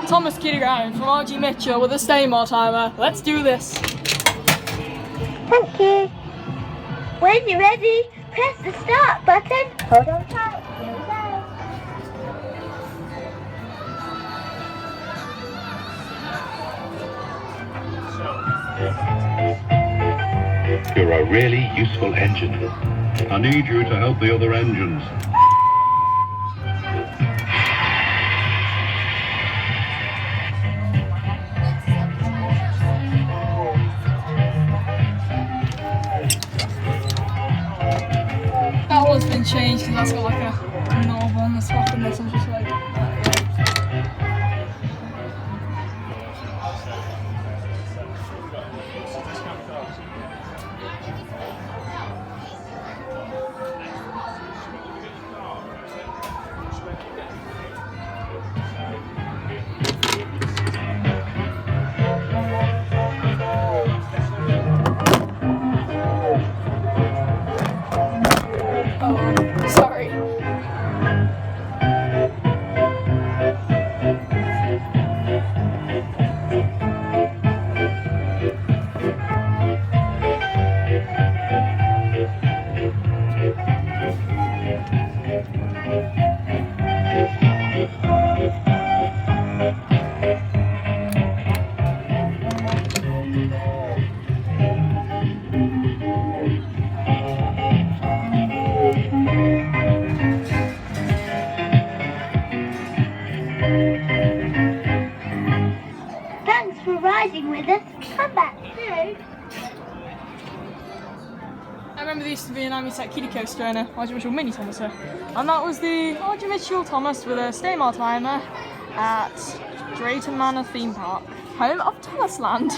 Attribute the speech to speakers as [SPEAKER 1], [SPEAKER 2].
[SPEAKER 1] Thomas Kiddie from RG Mitchell with a STAMAR timer. Let's do this.
[SPEAKER 2] Thank you. When you're ready, press the start button. Hold on tight. Here we go.
[SPEAKER 3] You're a really useful engine. I need you to help the other engines.
[SPEAKER 1] That one's been changed because that's got like a knob on the top and this. I'm just like, sorry.
[SPEAKER 2] Thanks for riding with us. Come back soon.
[SPEAKER 1] I remember there used to be an Amusements Kiddie coaster and a RG Mitchell mini Thomas here. And that was the RG Mitchell Thomas with a STAMAR timer at Drayton Manor theme park, home of Thomasland.